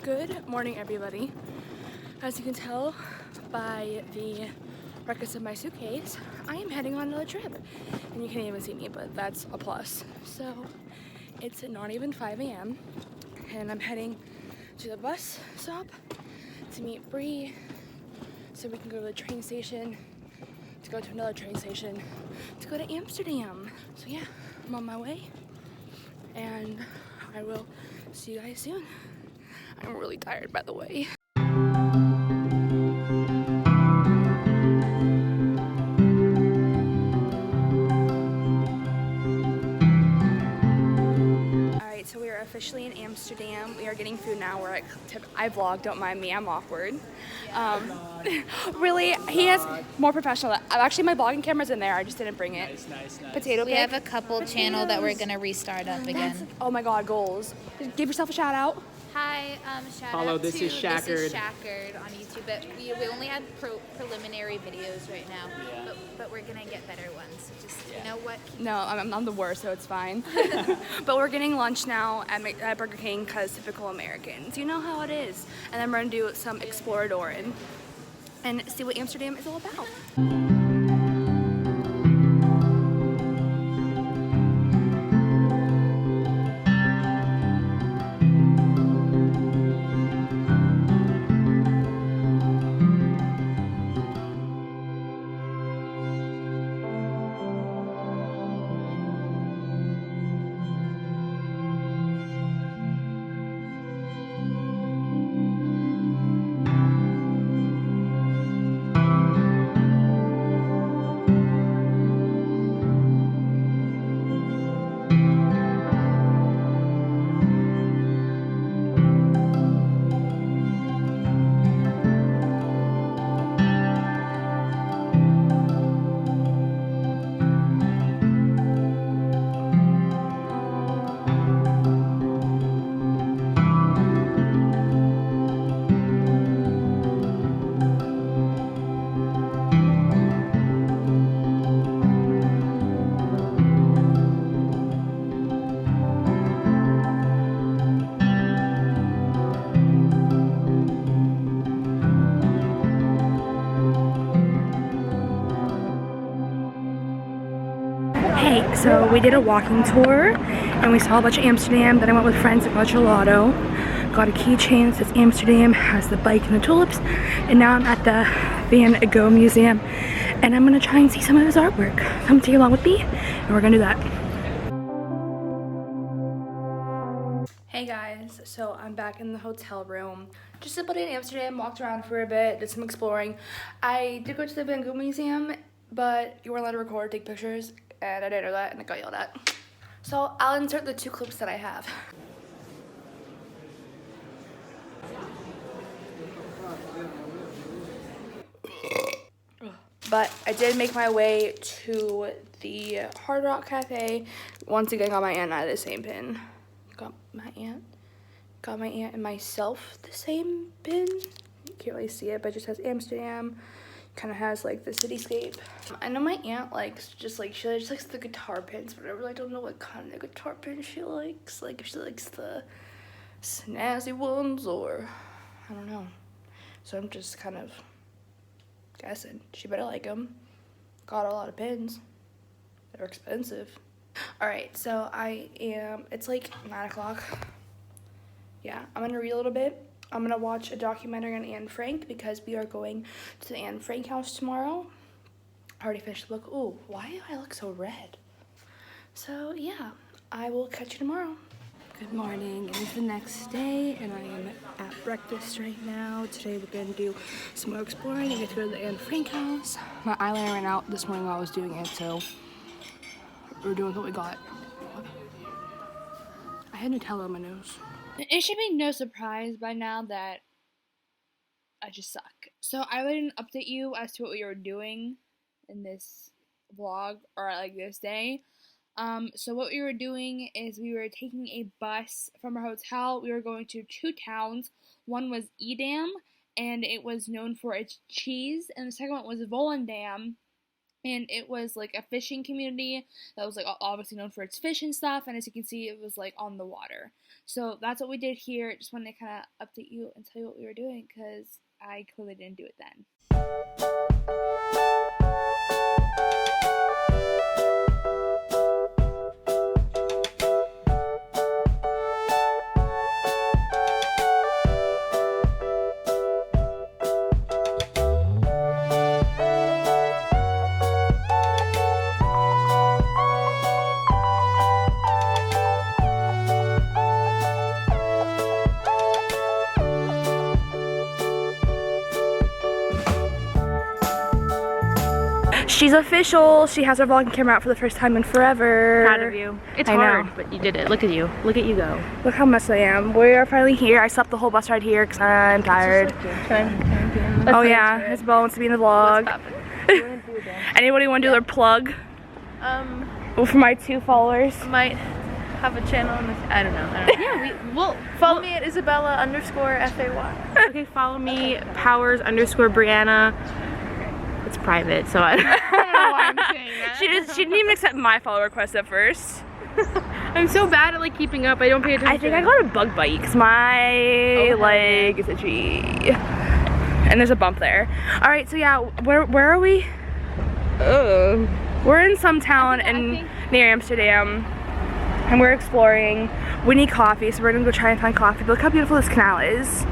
Good morning, everybody. As you can tell by the records of my suitcase, I am heading on another trip. And you can't even see me, but that's a plus. So it's not even 5 a.m. and I'm heading to the bus stop to meet Bree so we can go to the train station, to go to another train station, to go to Amsterdam. So yeah, I'm on my way and I will see you guys soon. I'm really tired, by the way. Alright, so we are officially in Amsterdam. We are getting food now. I vlog, don't mind me, I'm awkward. Really, he has more professional. Actually, my vlogging camera's in there, I just didn't bring it. Nice. Potato We pick. have a couple channel that we're gonna restart up again. Oh my god, goals. Give yourself a shout out. Hi, shout Follow out This to is Shackered. Shackered on YouTube, but we only had preliminary videos right now, but we're gonna get better ones. So just you know what? No, I'm the worst, so it's fine. But we're getting lunch now at Burger King because typical Americans. You know how it is. And then we're gonna do some exploradoring and see what Amsterdam is all about. Hey, so we did a walking tour and we saw a bunch of Amsterdam. Then I went with friends and got gelato. Got a keychain that says Amsterdam, has the bike and the tulips. And now I'm at the Van Gogh Museum and I'm gonna try and see some of his artwork. Come take along with me and we're gonna do that. Hey guys, so I'm back in the hotel room. Just a buddy in Amsterdam, walked around for a bit, did some exploring. I did go to the Van Gogh Museum, but you weren't allowed to record or take pictures, and I didn't know that, and I got yelled at. So I'll insert the 2 clips that I have. But I did make my way to the Hard Rock Cafe. Once again, got my aunt and I the same pin. Got my aunt and myself the same pin. You can't really see it, but it just has Amsterdam. Kind of has like the cityscape. I know my aunt likes she just likes the guitar pins, but I really don't know what kind of guitar pin she likes. Like if she likes the snazzy ones or I don't know. So I'm just kind of guessing. She better like them. Got a lot of pins. They're expensive. Alright, so it's like 9 o'clock. Yeah, I'm gonna read a little bit. I'm gonna watch a documentary on Anne Frank because we are going to the Anne Frank house tomorrow. I already finished the book. Ooh, why do I look so red? So yeah, I will catch you tomorrow. Good morning, it is the next day and I am at breakfast right now. Today we're gonna do some more exploring and get to go to the Anne Frank house. My eyeliner ran out this morning while I was doing it, so we're doing what we got. I had Nutella on my nose. It should be no surprise by now that I just suck. So I didn't update you as to what we were doing in this vlog or like this day. So what we were doing is we were taking a bus from our hotel. We were going to 2 towns. One was Edam, and it was known for its cheese, and the second one was Volendam, and it was like a fishing community that was like obviously known for its fish and stuff, and as you can see, it was like on the water. So that's what we did here. Just wanted to kind of update you and tell you what we were doing, because I clearly didn't do it then. She's official. She has her vlogging camera out for the first time in forever. Proud of you. It's hard, but you did it. Look at you. Look at you go. Look how messed I am. We are finally here. I slept the whole bus ride here because I'm tired. Oh yeah, Isabella wants to be in the vlog. Anybody want to do their plug? Well, for my 2 followers. Might have a channel on this. I don't know. Yeah, Well, follow me at Isabella_FAY. Okay, follow me Powers_Brianna. It's private, so I don't know why I'm saying that. She didn't even accept my follow request at first. I'm so bad at like keeping up. I don't pay attention. I think I got a bug bite because my leg is itchy. And there's a bump there. Alright, so yeah, where are we? We're in some town near Amsterdam. And we're exploring. We need coffee, so we're gonna go try and find coffee. But look how beautiful this canal is.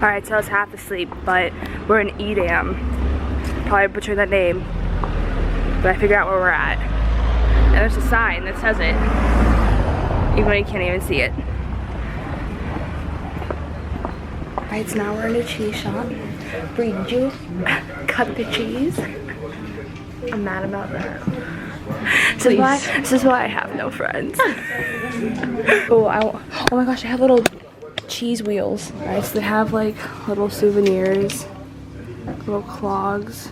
Alright, so I was half asleep, but we're in Edam. Probably butchered that name. But I figured out where we're at. And there's a sign that says it. Even though you can't even see it. Alright, so now we're in a cheese shop. Brie, did you cut the cheese? I'm mad about that. This is why I have no friends. Oh my gosh, I have little cheese wheels. Alright, so they have like little souvenirs, little clogs.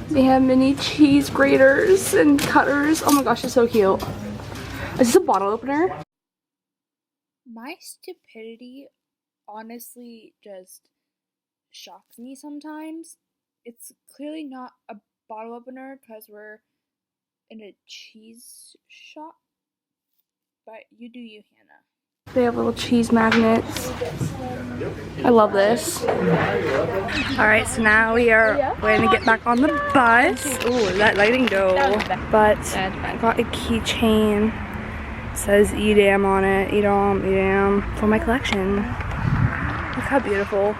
They have mini cheese graters and cutters. Oh my gosh, it's so cute. Is this a bottle opener? My stupidity honestly just shocks me sometimes. It's clearly not a bottle opener because we're in a cheese shop, but you do you, Hannah. They have little cheese magnets. I love this. Alright, so now we are waiting to get back on the bus. Ooh, that lighting though. But I got a keychain. It says Edam on it. Edam for my collection. Look how beautiful.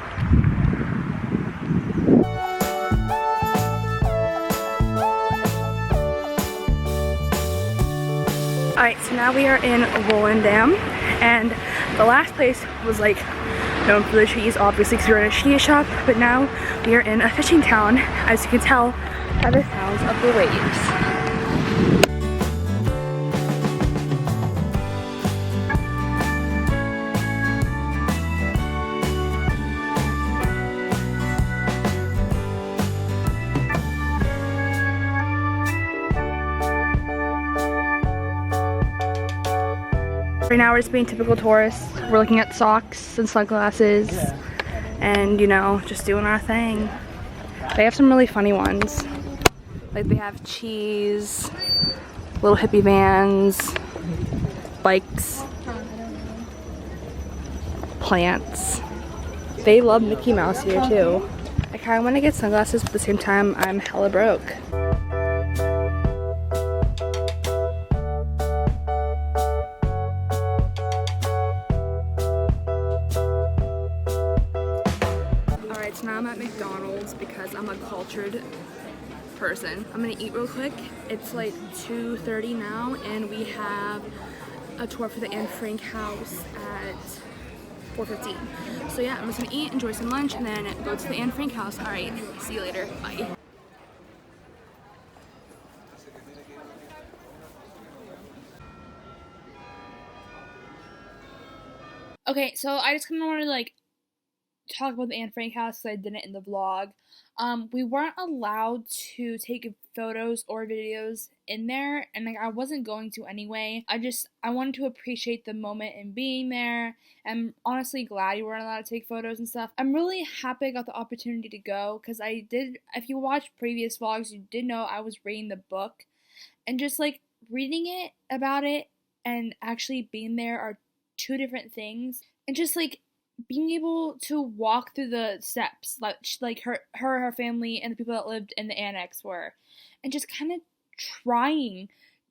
Alright, so now we are in Volendam, and the last place was like known for the cheese, obviously, because we were in a cheese shop, but now we are in a fishing town, as you can tell by the sounds of the waves. Right now we're just being typical tourists. We're looking at socks and sunglasses and, you know, just doing our thing. They have some really funny ones. Like they have cheese, little hippie vans, bikes, plants. They love Mickey Mouse here too. I kind of want to get sunglasses, but at the same time I'm hella broke. So now I'm at McDonald's because I'm a cultured person. I'm gonna eat real quick. It's like 2:30 now, and we have a tour for the Anne Frank house at 4:15. So yeah, I'm just gonna eat, enjoy some lunch, and then go to the Anne Frank house. All right, see you later. Bye. Okay, so I just kind of wanted to like talk about the Anne Frank house because I didn't in the vlog. We weren't allowed to take photos or videos in there, and like I wasn't going to anyway. I wanted to appreciate the moment and being there. I'm honestly glad you weren't allowed to take photos and stuff. I'm really happy I got the opportunity to go because I did. If you watched previous vlogs, you did know I was reading the book, and just like reading it about it and actually being there are two different things. And just like being able to walk through the steps like her family and the people that lived in the annex were, and just kind of trying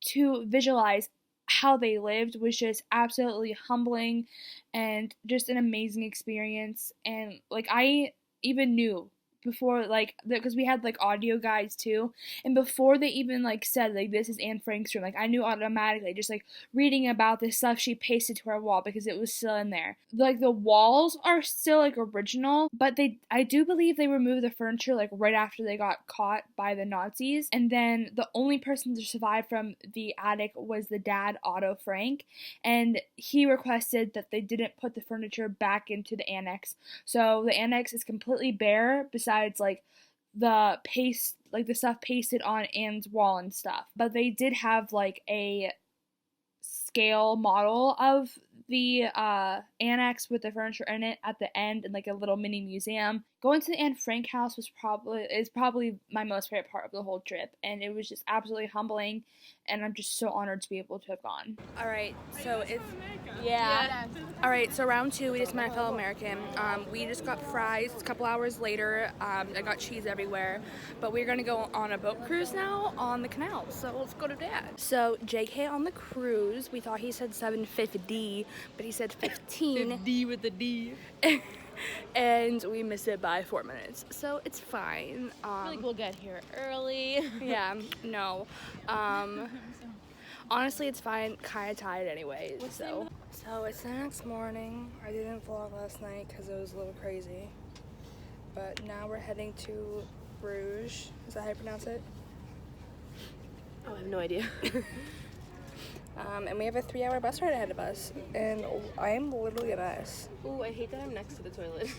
to visualize how they lived was just absolutely humbling and just an amazing experience. And like I even knew before, like, because we had like audio guides too, and before they even like said like this is Anne Frank's room, like I knew automatically just like reading about the stuff she pasted to her wall because it was still in there. Like the walls are still like original, but I do believe they removed the furniture like right after they got caught by the Nazis, and then the only person to survive from the attic was the dad, Otto Frank, and he requested that they didn't put the furniture back into the annex, so the annex is completely bare besides like the paste, like the stuff pasted on Anne's wall and stuff. But they did have like a scale model of the annex with the furniture in it at the end and like a little mini museum. Going to the Anne Frank house is probably my most favorite part of the whole trip, and it was just absolutely humbling, and I'm just so honored to be able to have gone. Alright, so Alright, so round 2, we just met a fellow American. We just got fries a couple hours later. I got cheese everywhere. But we're gonna go on a boat cruise now on the canal. So let's go to that. So JK on the cruise, we thought he said 750, but he said 15. 50 with the D. And we missed it by 4 minutes. So it's fine. I feel like we'll get here early. Yeah, no. Honestly, it's fine. Kind of tired anyways. So it's the next morning. I didn't vlog last night because it was a little crazy. But now we're heading to Bruges. Is that how you pronounce it? Oh, I have no idea. And we have a 3-hour bus ride ahead of us. And I am literally a mess. Ooh, I hate that I'm next to the toilet.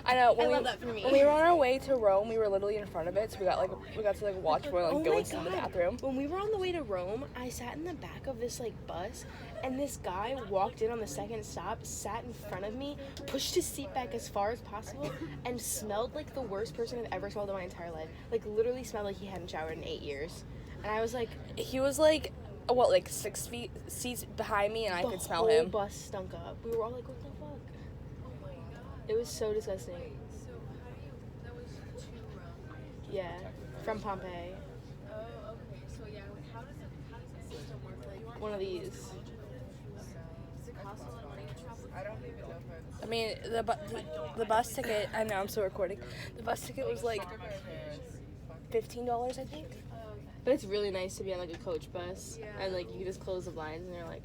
I know. I love that for me. When we were on our way to Rome, we were literally in front of it, so we got to watch everyone go into the bathroom. When we were on the way to Rome, I sat in the back of this like bus, and this guy walked in on the second stop, sat in front of me, pushed his seat back as far as possible, and smelled like the worst person I've ever smelled in my entire life. Like literally smelled like he hadn't showered in 8 years. And I was like, he was like, what, like 6 feet seats behind me, and I could smell him. The whole bus stunk up. We were all like, what the fuck? Oh my god. It was so disgusting. So that was to Rome. Yeah, from Pompeii. Oh, okay. So yeah, how does the system work? Like One of these. does it cost a lot of money to travel? I don't even know if I mean, the bus ticket, I know, I'm still recording. The bus ticket was like $15, I think. But it's really nice to be on like a coach bus, and like you can just close the blinds and you're like,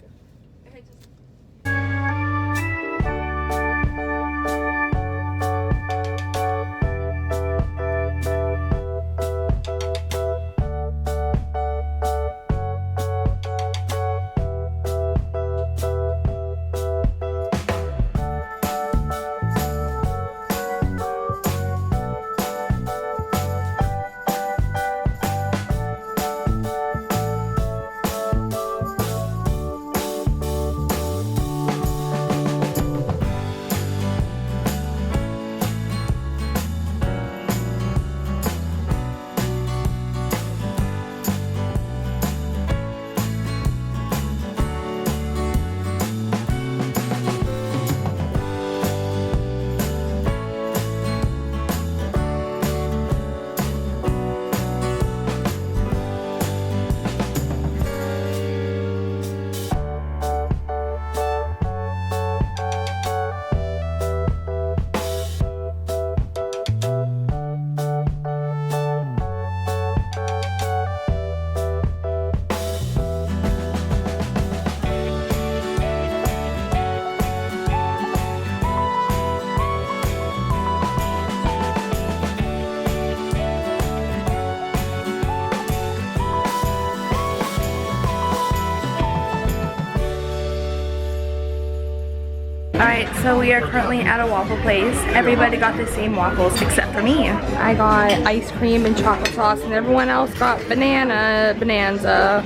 Alright, so we are currently at a waffle place. Everybody got the same waffles except for me. I got ice cream and chocolate sauce, and everyone else got bonanza.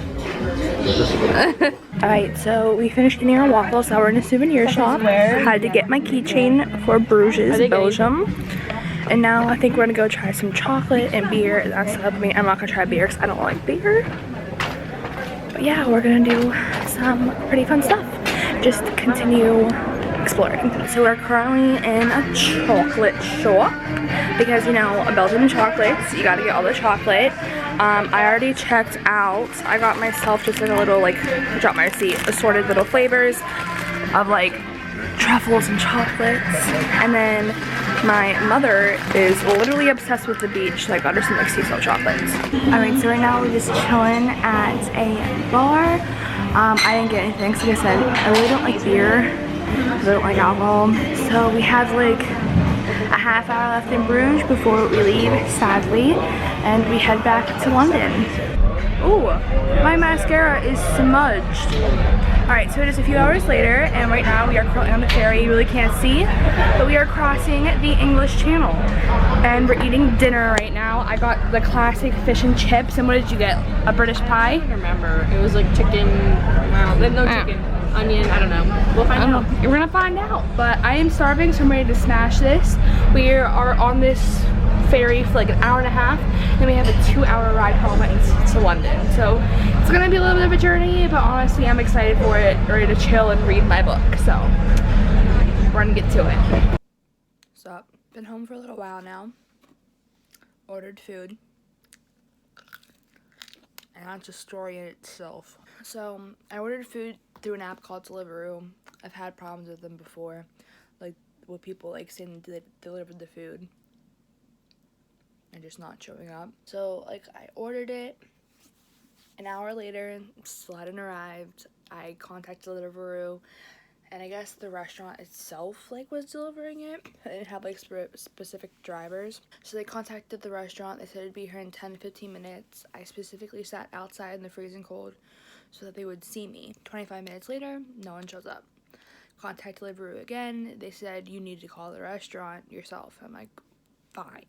Alright, so we finished eating our waffles. Now we're in a souvenir shop. Had to get my keychain for Bruges, Belgium. And now I think we're gonna go try some chocolate and beer. That's up. I mean, I'm not gonna try beer because I don't like beer. But yeah, we're gonna do some pretty fun stuff. Just continue exploring. So we're currently in a chocolate shop because, you know, Belgian chocolates, you gotta get all the chocolate. I already checked out. I got myself just like a little, like, drop my receipt, assorted little flavors of like truffles and chocolates. And then my mother is literally obsessed with the beach, so I got her some like sea salt chocolates. Alright, so right now we're just chilling at a bar. I didn't get anything, so like I said, I really don't like beer. I don't like alcohol. So we have like a half hour left in Bruges before we leave, sadly, and we head back to London. Ooh, my mascara is smudged. Alright, so it is a few hours later, and right now we are currently on the ferry. You really can't see, but we are crossing the English Channel. And we're eating dinner right now. I got the classic fish and chips, and what did you get? A British pie? I don't remember. It was like chicken, well, no chicken, onion, I don't know. We'll find out. We're gonna find out, but I am starving, so I'm ready to smash this. We are on this ferry for like an hour and a half, and we have a 2-hour ride home to London. So it's gonna be a little bit of a journey, but honestly I'm excited for it, ready to chill and read my book. So we're gonna get to it. So been home for a little while now, ordered food, and that's a story in itself. So I ordered food through an app called Deliveroo. I've had problems with them before, like with people like saying they delivered the food and just not showing up. So like I ordered it, an hour later still hadn't arrived. I contacted Deliveroo, and I guess the restaurant itself like was delivering it. They didn't have like specific drivers, so they contacted the restaurant. They said it'd be here in 10-15 minutes. I specifically sat outside in the freezing cold so that they would see me. 25 minutes later, no one shows up. Contact Deliveroo again. They said you need to call the restaurant yourself. I'm like, fine.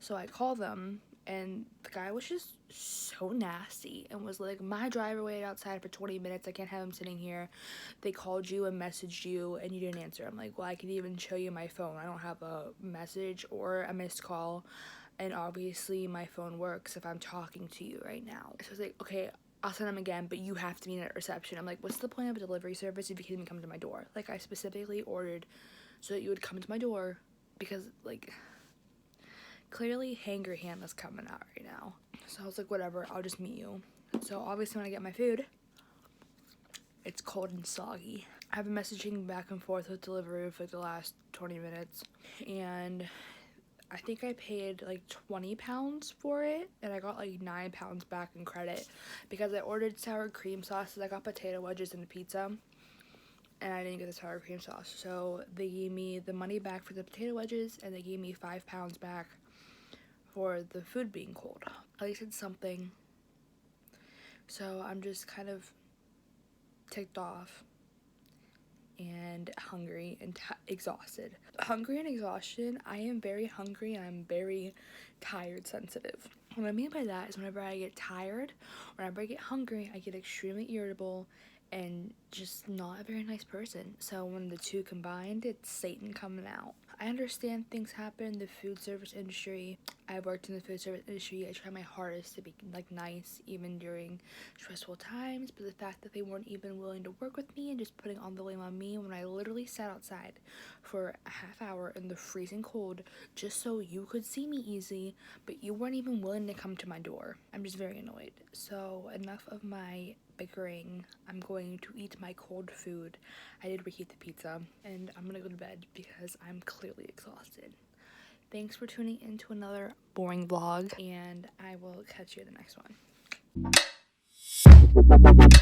So I called them, and the guy was just so nasty and was like, my driver waited outside for 20 minutes. I can't have him sitting here. They called you and messaged you, and you didn't answer. I'm like, well, I could even show you my phone. I don't have a message or a missed call, and obviously my phone works if I'm talking to you right now. So I was like, okay, I'll send him again, but you have to be at reception. I'm like, what's the point of a delivery service if you can't even come to my door? Like, I specifically ordered so that you would come to my door because, like, clearly Hangry Hannah's coming out right now. So I was like, whatever, I'll just meet you. So obviously when I get my food, it's cold and soggy. I've been messaging back and forth with Deliveroo for the last 20 minutes, and I think I paid like £20 for it, and I got like £9 back in credit because I ordered sour cream sauce. I got potato wedges and a pizza, and I didn't get the sour cream sauce. So they gave me the money back for the potato wedges, and they gave me £5 back for the food being cold. At least it's something. So I'm just kind of ticked off and hungry and exhausted. Hungry and exhaustion. I am very hungry, and I'm very tired sensitive. What I mean by that is whenever I get tired, whenever I get hungry, I get extremely irritable and just not a very nice person. So when the two combined, it's Satan coming out. I understand things happen in the food service industry. I worked in the food service industry. I try my hardest to be like nice even during stressful times, but the fact that they weren't even willing to work with me and just putting all the blame on me when I literally sat outside for a half hour in the freezing cold just so you could see me easy, but you weren't even willing to come to my door. I'm just very annoyed. So enough of my bickering. I'm going to eat my cold food. I did reheat the pizza, and I'm gonna go to bed because I'm clearly exhausted. Thanks for tuning in to another boring vlog, and I will catch you in the next one.